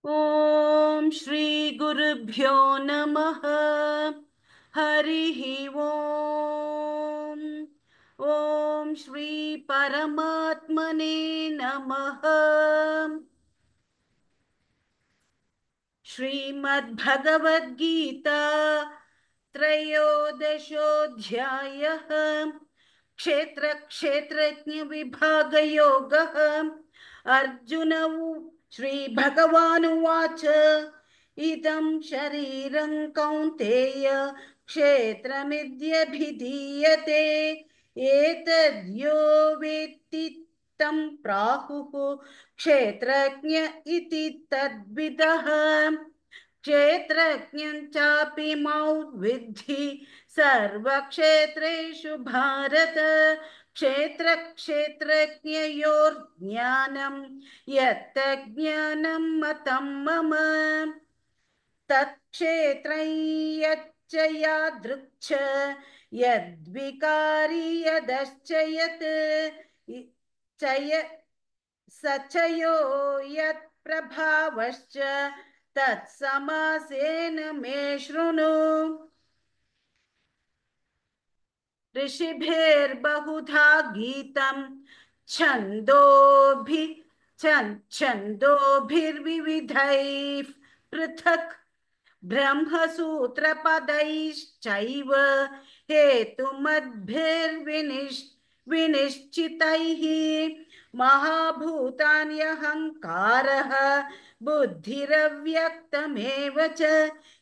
ओम श्री गुरुभ्यो नमः। हरिः ओम। ओम श्री परमात्मने नमः। श्रीमद्भगवद्गीता त्रयोदशोऽध्यायः। क्षेत्र क्षेत्रज्ञ विभाग योगः। अर्जुन श्रीभगवानुवाच इदं शरीरं कौन्तेय क्षेत्रमित्यभिधीयते। एतद्यो वेत्ति तं प्राहुः क्षेत्रज्ञ इति तद्विदः। क्षेत्रज्ञं चापि मां विद्धि सर्वक्षेत्रेषु भारत। क्षेत्रक्षेत्रज्ञयोर्ज्ञानं यत्तज्ज्ञानं मतं मम। तत्क्षेत्रं यच्च यादृक्ष यद्विकारि यदश्च यत् च स च यो यत्प्रभावश्च तत्समासेन मे शृणु। ऋषिभिर्बहुधा गीतं छन्दोभिर्विविधैः पृथक् ब्रह्मसूत्रपदैश्चैव हेतुमद्भिर्विनिश्चितैः। महाभूतान्यहङ्कारः बुद्धिरव्यक्तमेव च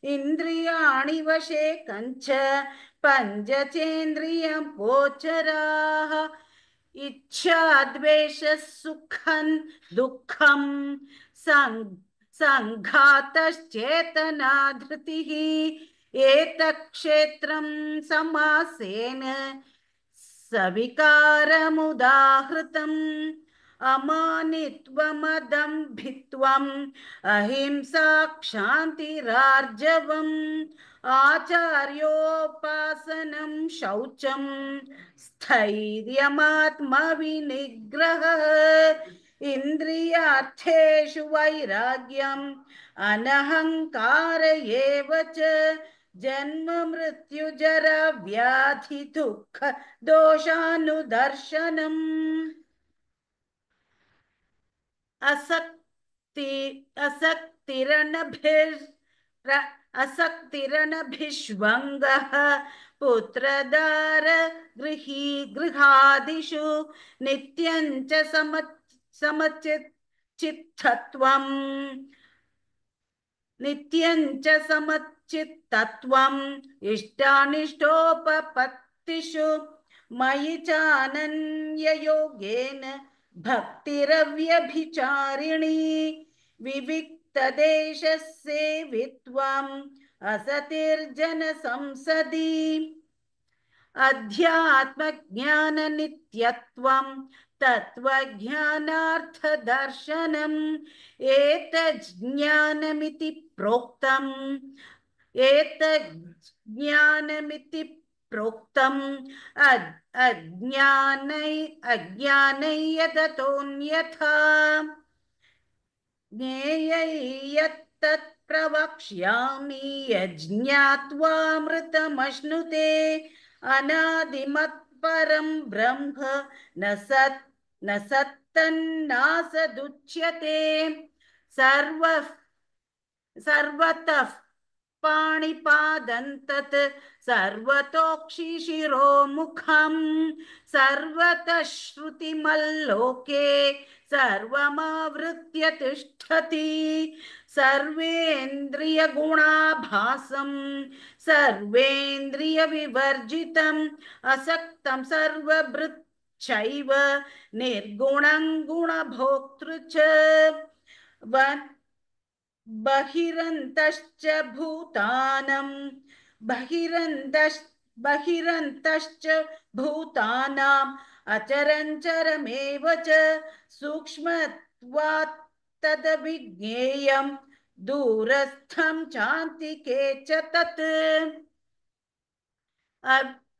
इन्द्रियाणि वशे कञ्च पञ्चचेन्द्रियं गोचराः। इच्छा द्वेषः सुखं दुःखं संघातश्चेतना धृतिः। एतत्क्षेत्रं समासेन सविकारमुदाहृतम्। अमानित्वमदम्भित्वम् अहिंसा क्षान्तिरार्जवम् आचार्योपासनं शौचं स्थैर्यमात्मविनिग्रहः। इन्द्रियार्थेषु वैराग्यम् अनहङ्कार एव च जन्म मृत्यु जरा व्याधि दुःख दोषानुदर्शनम्। असक्ति असक्तिरनभिर् असक्तिरनभिष्वङ्गः पुत्रदार गृहादिषु नित्यं च समचित्तत्वम्। नित्यं च समचित्तत्वम् इष्टानिष्टोपपत्तिषु मयि चानन्ययोगेन भक्तिरव्यभिचारिणी। विविक्तदेशसेवित्वम् असतिर्जनसंसदि अध्यात्मज्ञाननित्यत्वं तत्त्वज्ञानार्थदर्शनम्। एतज्ज्ञानमिति प्रोक्तम् एतज्ज्ञानमिति प्रोक्तम् अज्ञानै यततोऽन्यथा ज्ञेयै यत्तत् प्रवक्ष्यामि यज्ञात्वामृतमश्नुते। अनादिमत्परं ब्रह्म न सत्तन्नासदुच्यते। सर्वतः पाणिपादं सर्वतोक्षिशिरोमुखम् सर्वतः श्रुतिमल्लोके सर्वमावृत्य तिष्ठति। सर्वेन्द्रियगुणाभासं सर्वेन्द्रियविवर्जितम् असक्तं सर्वभृच्चैव निर्गुणं गुणभोक्तृ च। बहिरन्तश्च भूतानं बहिरन्तश्च भूतानाम् अचरञ्चरमेव च सूक्ष्मत्वात् तदविज्ञेयं दूरस्थं चान्तिके च तत्।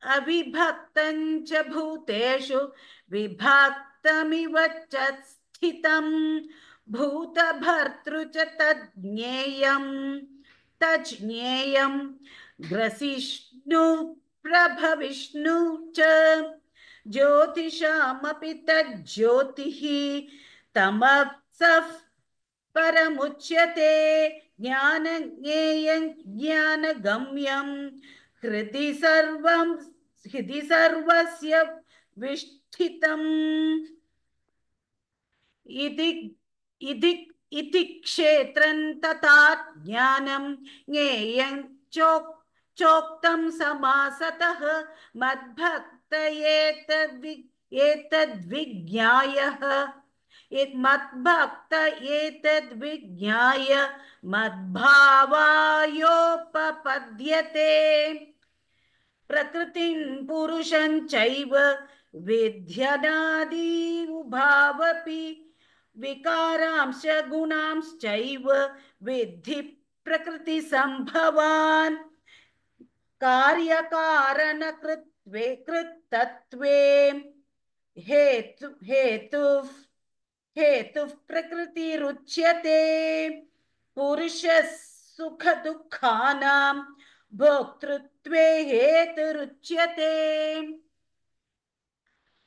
अविभक्तं च भूतेषु विभक्तमिव च स्थितम् भूतभर्तृ च तज्ज्ञेयं ग्रसिष्णु प्रभविष्णु च ज्योतिषामपि तज्ज्योतिः तमसः परमुच्यते ज्ञानज्ञेयं ज्ञानगम्यं हृदि सर्वस्य विष्ठितम् इति इति इति क्षेत्रं तथा ज्ञानं ज्ञेयं चोक्तं समासतः मद्भक्त एतद्विज्ञाय मद्भक्त एतद्विज्ञाय मद्भावायोपपद्यते प्रकृतिं पुरुषं चैव विध्यनादि उभावपि विकारांश गुणांश्चैव विद्धि प्रकृतिसम्भवान् कार्यकारणकृत्वे कृत्तत्वे हेतुः प्रकृतिरुच्यते पुरुषः सुखदुःखानां भोक्तृत्वे हेतुरुच्यते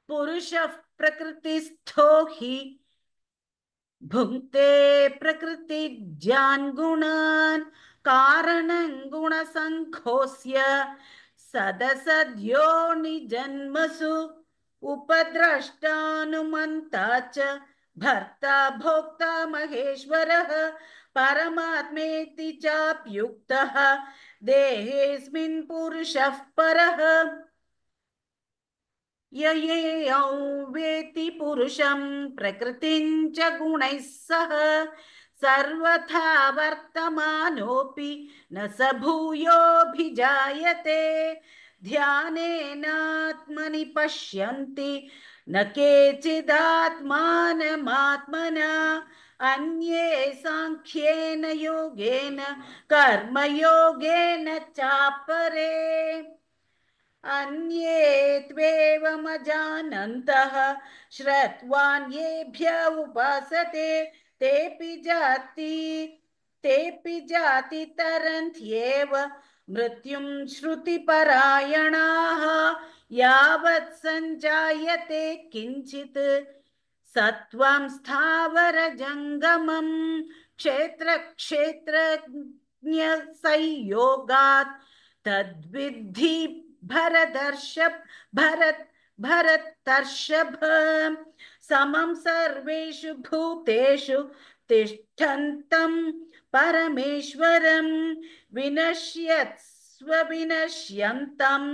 पुरुषः प्रकृतिस्थो हि भुङ्क्ते प्रकृतिजान् गुणान् कारणं गुणसङ्घोऽस्य सदसद्यो निजन्मसु उपद्रष्टानुमन्ता च भर्ता भोक्ता महेश्वरः परमात्मेति चाप्युक्तः देहेऽस्मिन् पुरुषः परः ययेयौ वेति पुरुषं प्रकृतिं च गुणैः सह सर्वथा वर्तमानोऽपि न स भूयोऽभिजायते ध्यानेनात्मनि पश्यन्ति न केचिदात्मानमात्मना अन्ये साङ्ख्येन योगेन कर्मयोगेन चापरे अन्ये त्वेवमजानन्तः श्रुत्वान्येभ्य उपासते तेऽपि जाति तरन्त्येव मृत्युं श्रुतिपरायणाः यावत् सञ्जायते किञ्चित् सत्त्वं स्थावरजङ्गमं क्षेत्रक्षेत्रज्ञसंयोगात् तद्विद्धि भरतर्षभ समं सर्वेषु भूतेषु तिष्ठन्तं परमेश्वरं विनश्यत्स्व विनश्यन्तं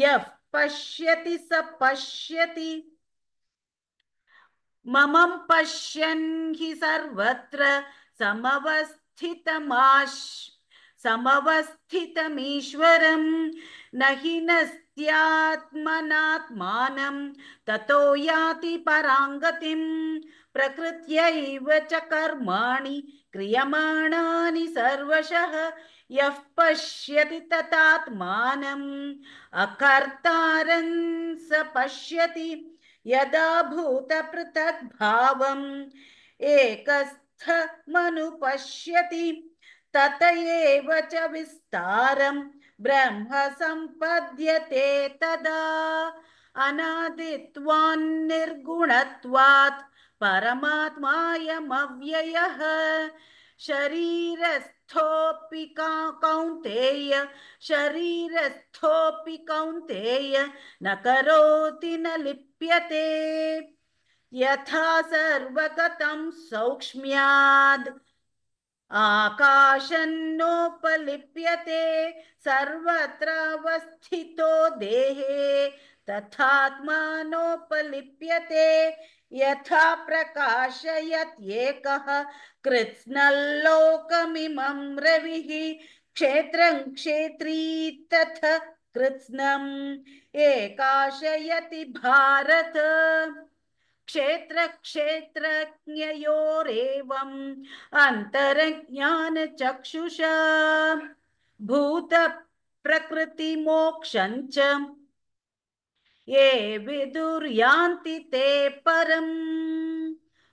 यः पश्यति स पश्यति ममं पश्यन् हि सर्वत्र समवस्थितमीश्वरं न हि नस्त्यात्मनात्मानं ततो याति पराङ्गतिं प्रकृत्यैव च कर्माणि क्रियमाणानि सर्वशः यः पश्यति तथात्मानम् अकर्तारं स पश्यति यदा भूतपृथक् भावम् एकस्थमनुपश्यति तत एव च विस्तारं ब्रह्म सम्पद्यते तदा अनादित्वान् निर्गुणत्वात् परमात्मायमव्ययः शरीरस्थोऽपि कौन्तेय न करोति न लिप्यते यथा सर्वगतं सौक्ष्म्याद् आकाशन्नोपलिप्यते सर्वत्र अवस्थितो देहे तथात्मानोपलिप्यते यथा प्रकाशयत्येकः कृत्स्नल्लोकमिमं रविः क्षेत्रं क्षेत्री तथा कृत्स्नम् एकाशयति भारत क्षेत्रक्षेत्रज्ञयोरेवम् अन्तरज्ञानचक्षुषा भूतप्रकृतिमोक्षं च ये विदुर्यान्ति ते परम्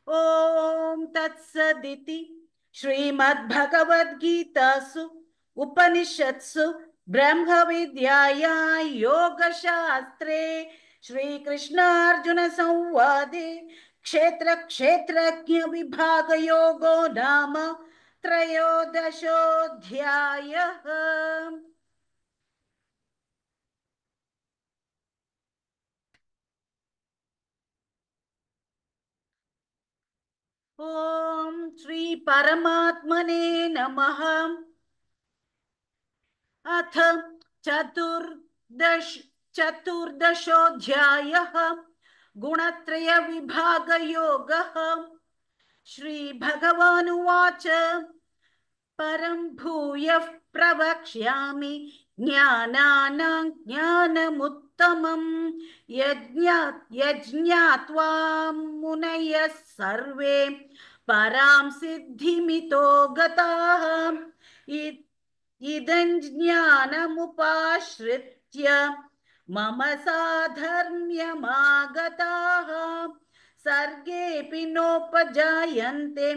ॐ तत्सदिति श्रीमद्भगवद्गीतासु उपनिषत्सु ब्रह्मविद्यायां योगशास्त्रे श्रीकृष्णार्जुनसंवादे क्षेत्रक्षेत्रज्ञविभागयोगो नाम त्रयोदशोऽध्यायः। ॐ श्री परमात्मने नमः। अथ चतुर्दशोऽध्यायः गुणत्रयविभागयोगः। श्रीभगवानुवाच परं भूयः प्रवक्ष्यामि ज्ञानानां ज्ञानमुत्तमं यज्ञात्वा मुनयः सर्वे परां सिद्धिमितो गताः। इदं ज्ञानमुपाश्रित्य मम साधर्म्यमागताः सर्गेऽपि नोपजायन्ते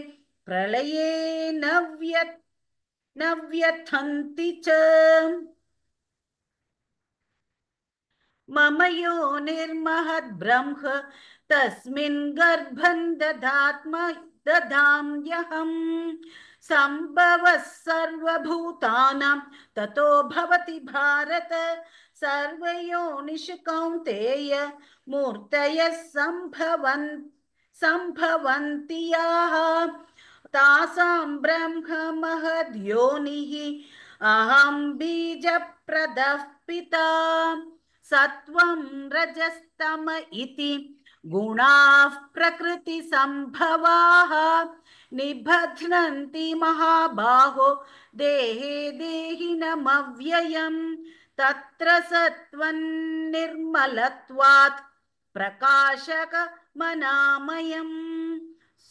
प्रलये न व्यथन्ति च। मम यो निर्महद्ब्रह्म तस्मिन् गर्भं दधाम्यहम् सम्भवः सर्वभूतानां ततो भवति भारत सर्वयोनिषु कौन्तेय मूर्तयः सम्भवन्ति याः तासां ब्रह्म महद्योनिः अहं बीजप्रदः पिता। सत्वं रजस्तम इति गुणाः प्रकृतिसम्भवाः निबध्नन्ति महाबाहो देहे देहिनमव्ययम् तत्र सत्त्वं निर्मलत्वात् प्रकाशकमनामयम्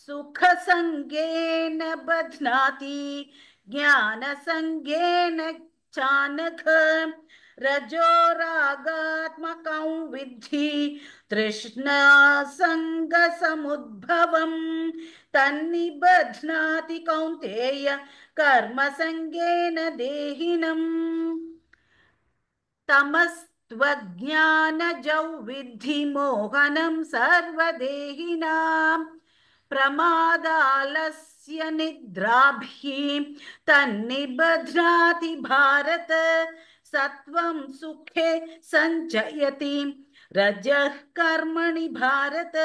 सुखसङ्गेन बध्नाति ज्ञानसङ्गेन चानघ रजोरागात्मकं विद्धि तृष्णासङ्गसमुद्भवम् तन्निबध्नाति कौन्तेय कर्मसङ्गेन देहिनम्। तमस्त्वज्ञानजौ विद्धि मोहनं सर्वदेहिनां प्रमादालस्य निद्राभिः तन्निबध्नाति भारत सत्वं सुखे सञ्जयति रजः कर्मणि भारत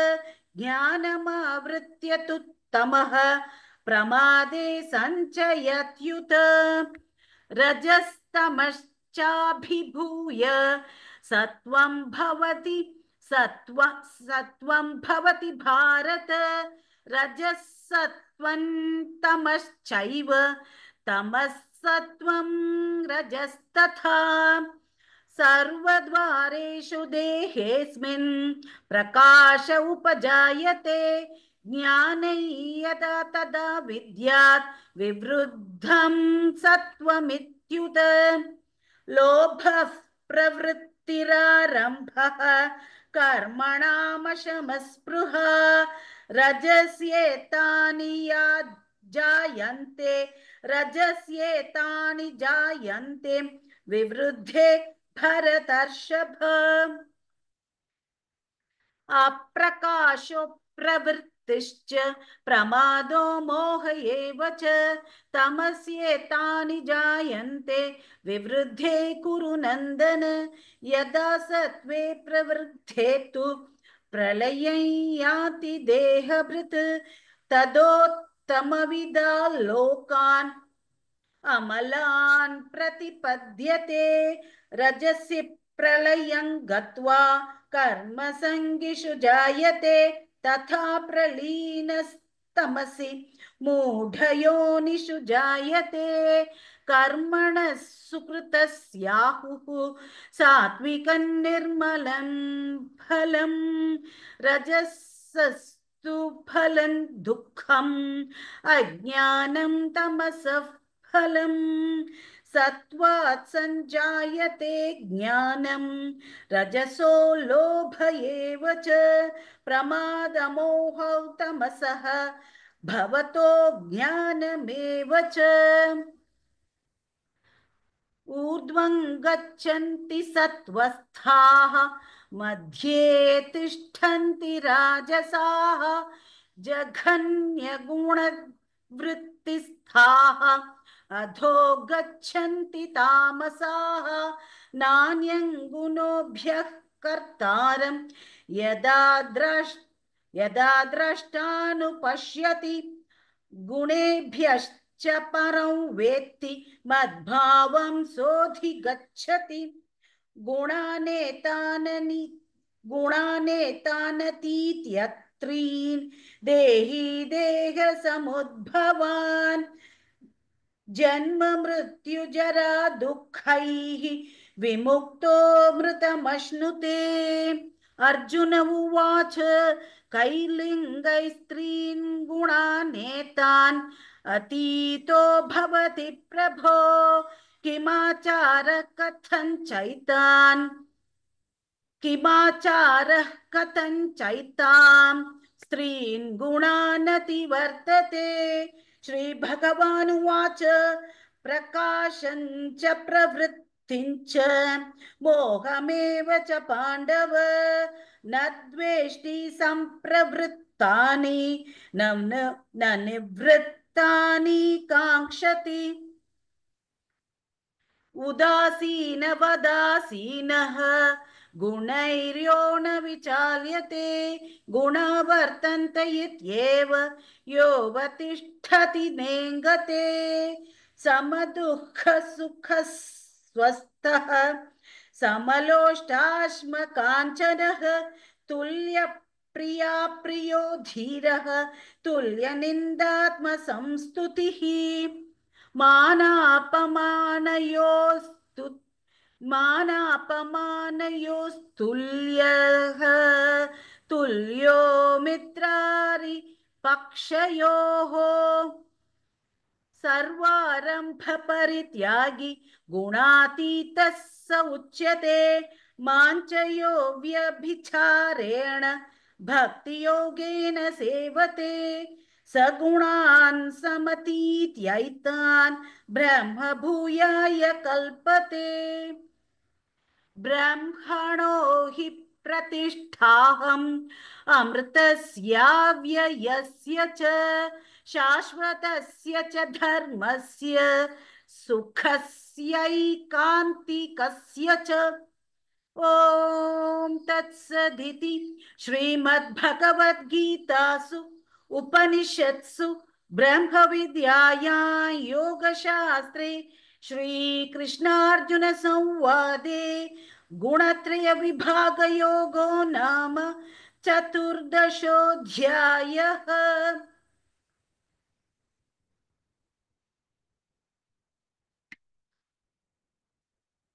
ज्ञानमावृत्य तु तमः प्रमादे सञ्चयत्युत रजस्तमश्चाभिभूय सत्वं भवति भारत रजः सत्वं तमश्चैव तमः सत्वं रजस्तथा सर्वद्वारेषु देहेऽस्मिन् प्रकाश उपजायते ज्ञानै यदा तदा विद्यात् विवृद्धं सत्वमित्युत लोभः प्रवृत्तिरारम्भः कर्मणामशमस्पृहा रजस्येतानि जायन्ते विवृद्धे भरतर्षभ अप्रकाशो प्रवृत्तिश्च प्रमादो मोह एव च तमस्येतानि जायन्ते विवृद्धे कुरु नन्दन यदा सत्त्वे प्रवृद्धे तु प्रलयं याति देहभृत् तदोत्तमविदा लोकान् अमलान् प्रतिपद्यते रजसि प्रलयं गत्वा कर्मसङ्गिषु जायते तथा प्रलीनस्तमसि मूढयोनिषु जायते कर्मणः सुकृतस्याहुः सात्विकं निर्मलं फलं रजसस्तु फलं दुःखम् अज्ञानं तमसः फलम् सत्त्वात् सञ्जायते ज्ञानं रजसो लोभ एव च प्रमादमोहौ तमसः भवतो ज्ञानमेव च। ऊर्ध्वं गच्छन्ति सत्त्वस्थाः मध्ये तिष्ठन्ति राजसाः जघन्यगुणवृत्तिस्थाः अधो गच्छन्ति तामसाः नान्यं गुणोभ्यः कर्तारं यदा यदा द्रष्टानुपश्यति गुणेभ्यश्च परं वेत्ति मद्भावं सोऽधिगच्छति। गुणानेताननि गुणानेतानतीत्यत्रीन् देहि देहसमुद्भवान् जन्म मृत्युजरा दुःखैः विमुक्तो मृतमश्नुते। अर्जुन उवाच कैर्लिङ्गैस्त्रीन् गुणानेतान् अतीतो भवति प्रभो किमाचार कथञ्चैतान् किमाचारः कथञ्चैतां स्त्रीन् गुणानतिवर्तते। श्रीभगवानुवाच प्रकाशं च प्रवृत्तिं च मोहमेव च पाण्डव न द्वेष्टि सम्प्रवृत्तानि न निवृत्तानि काङ्क्षति। उदासीनवदासीनः गुणैर्यो न विचाल्यते गुणा वर्तन्त इत्येव योऽवतिष्ठति नेङ्गते। समदुःखसुखस्वस्थः समलोष्टाश्मकाञ्चनः तुल्यप्रिया प्रियो धीरः तुल्यनिन्दात्मसंस्तुतिः। मानापमानयोस्तु मानापमानयोस्तुल्यः तुल्यो मित्रारि पक्षयोः। सर्वारंभ परित्यागी गुणातीतः स उच्यते माञ्चयो व्यभिचारेण भक्तियोगेन सेवते सगुणान् समतीत्यैतान् ब्रह्म भूयाय कल्पते। ब्रह्मणो हि प्रतिष्ठाहम् अमृतस्याव्ययस्य च शाश्वतस्य च धर्मस्य सुखस्यैकान्तिकस्य च। ॐ तत्सदिति श्रीमद्भगवद्गीतासु उपनिषत्सु ब्रह्मविद्यायां योगशास्त्रे श्रीकृष्णार्जुन संवादे गुणत्रय विभाग योगो नाम चतुर्दशोऽध्यायः।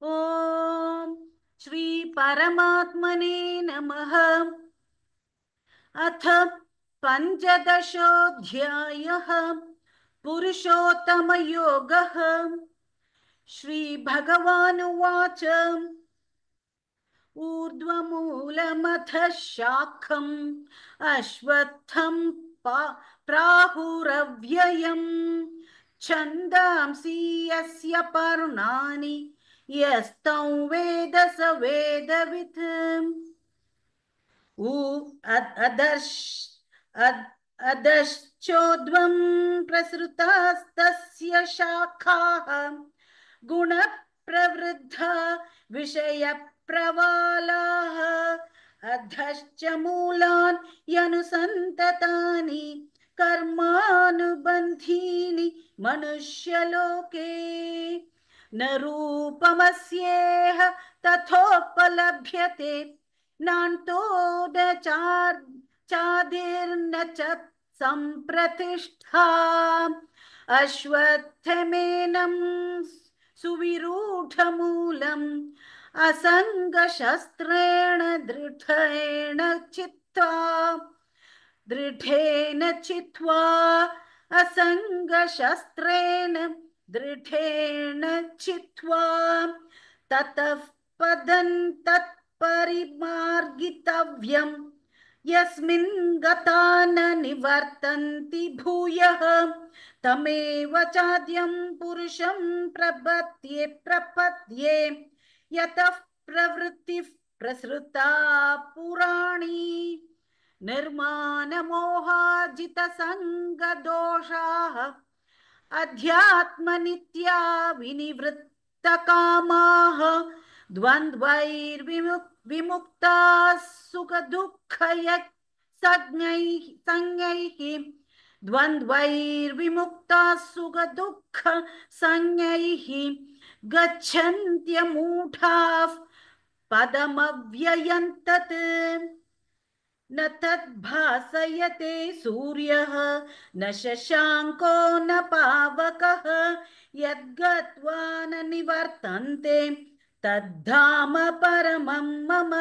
ॐ श्री परमात्मने नमः। अथ पञ्चदशोऽध्यायः पुरुषोत्तमयोगः। श्रीभगवानुवाच ऊर्ध्वमूलमथ शाखम् अश्वत्थं प्राहुरव्ययम् छन्दांसि यस्य पर्णानि यस्तं वेद स वेदवित्। अधश्चोध्वं प्रसृतास्तस्य शाखाः गुणप्रवृद्धा विषयप्रवालाः अधश्च मूलान् यनुसन्ततानि कर्मानुबन्धीनि मनुष्यलोके न रूपमस्येह तथोपलभ्यते नान्तो न चादिर्न च सम्प्रतिष्ठा। अश्वत्थमेनं सुविरूढमूलम् असङ्गशस्त्रेण दृढेन चित्वा असङ्गशस्त्रेण दृढेन चित्वा ततः पदं तत्परिमार्गितव्यम् यस्मिन् गता न निवर्तन्ति भूयः तमेव चाद्यं पुरुषं प्रपद्ये यतः प्रवृत्तिः प्रसृता पुराणी निर्मानमोहाजितसङ्गदोषाः अध्यात्मनित्या विनिवृत्तकामाः द्वन्द्वैर्विमुक्ताः सुखदुःखसंज्ञैः द्वन्द्वैर्विमुक्ताः सुखदुःखसंज्ञैः गच्छन्त्यमूढाः पदमव्ययं तत् न तद्भासयते सूर्यः न शशाङ्को न पावकः यद्गत्वा न निवर्तन्ते तद्धाम परमं मम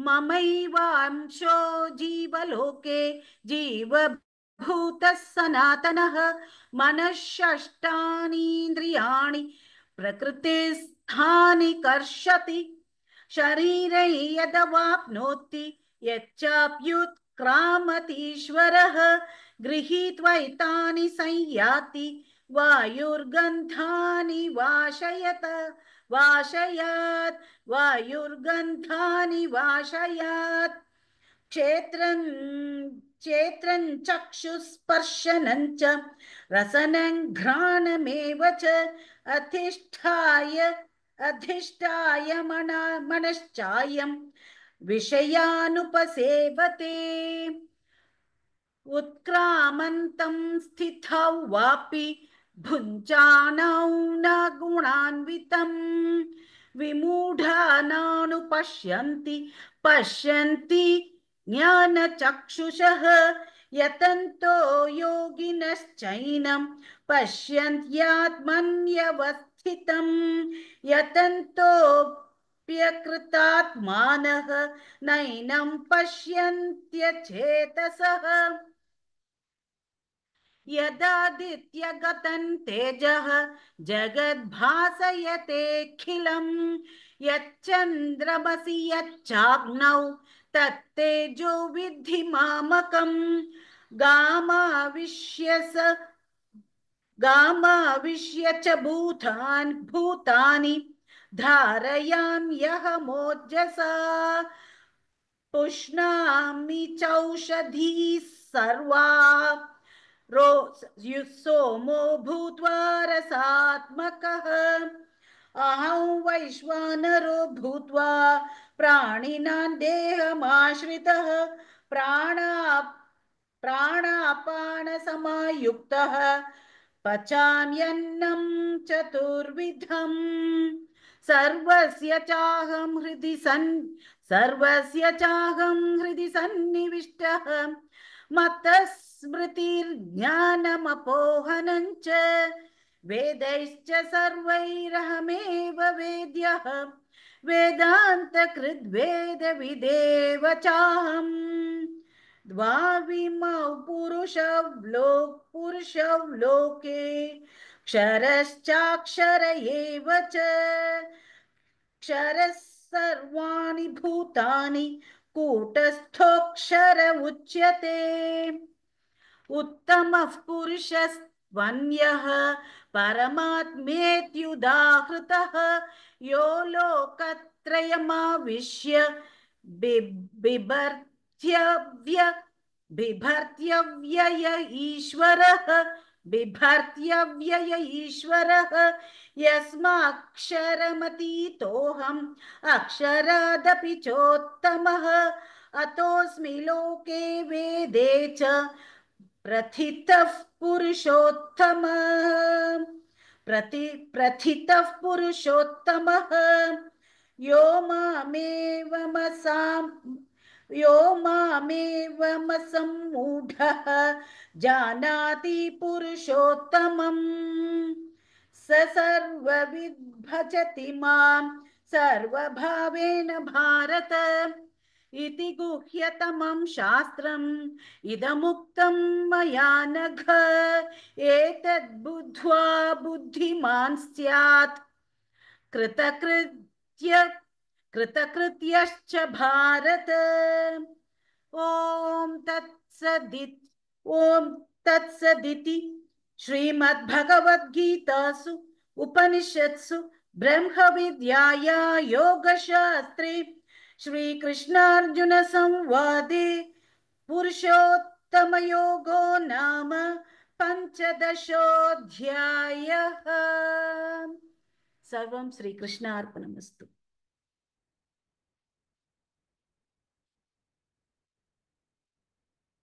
ममैवांशो जीवलोके जीवभूतः सनातनः मनःषष्ठानीन्द्रियाणि प्रकृतिस्थानि कर्षति शरीरे यदवाप्नोति यच्चाप्युत्क्रामतीश्वरः गृहीत्वैतानि संयाति वायुर्गन्धानि वाशयात् वायुर्गन्धानि वाशयात् क्षेत्रं क्षेत्रं चक्षुस्पर्शनं च रसनं घ्राणमेव च अधिष्ठाय मनश्चायं विषयानुपसेवते उत्क्रामन्तं स्थितौ वापि भुञ्जानौ न गुणान्वितं विमूढानानुपश्यन्ति पश्यन्ति ज्ञानचक्षुषः यतन्तो योगिनश्चैनं पश्यन्त्यात्मन्यवस्थितं यतन्तोऽप्यकृतात्मानः नैनं पश्यन्त्यचेतसः यदादित्यगतं तेजः जगद्भासयतेऽखिलं यच्चन्द्रमसि यच्चाग्नौ तत्तेजो विद्धि मामकं गामाविश्य च भूतानि धारयाम्यहमोजसा पुष्णामि चौषधीः सर्वा सोमो भूत्वा रसात्मकः अहं वैश्वानरो भूत्वा प्राणिनां देहमाश्रितः प्राणापानसमायुक्तः पचाम्यन्नं चतुर्विधम् सर्वस्य चाहं हृदि सन्निविष्टः मत्तः स्मृतिर्ज्ञानमपोहनं च वेदैश्च सर्वैरहमेव वेद्यः वेदान्तकृद्वेदविदेव चाहम् द्वाविमौ पुरुषौ लोके क्षरश्चाक्षर एव च क्षरः सर्वाणि भूतानि कूटस्थोऽक्षर उच्यते उत्तमः पुरुषस्त्वन्यः परमात्मेत्युदाहृतः यो लोकत्रयमाविश्य बिभर्त्यव्यय ईश्वरः यस्माक्षरमतीतोऽहम् अक्षरादपि चोत्तमः अतोऽस्मि लोके वेदे च प्रथितः पुरुषोत्तमः यो मामेवमसम्मूढः जानाति पुरुषोत्तमम् स सर्वविद् भजति मां सर्वभावेन भारत इति गुह्यतमं शास्त्रम् इदमुक्तं मया नघ एतद्बुद्ध्वा बुद्धिमान् स्यात् कृतकृत्य कृतकृत्यश्च भारत। ॐ तत्सदिति ॐ तत्सदिति श्रीमद्भगवद्गीतासु उपनिषत्सु ब्रह्मविद्याया योगशास्त्रे श्रीकृष्णार्जुनसंवादे पुरुषोत्तमयोगो नाम पञ्चदशोऽध्यायः। सर्वं श्रीकृष्णार्पणमस्तु।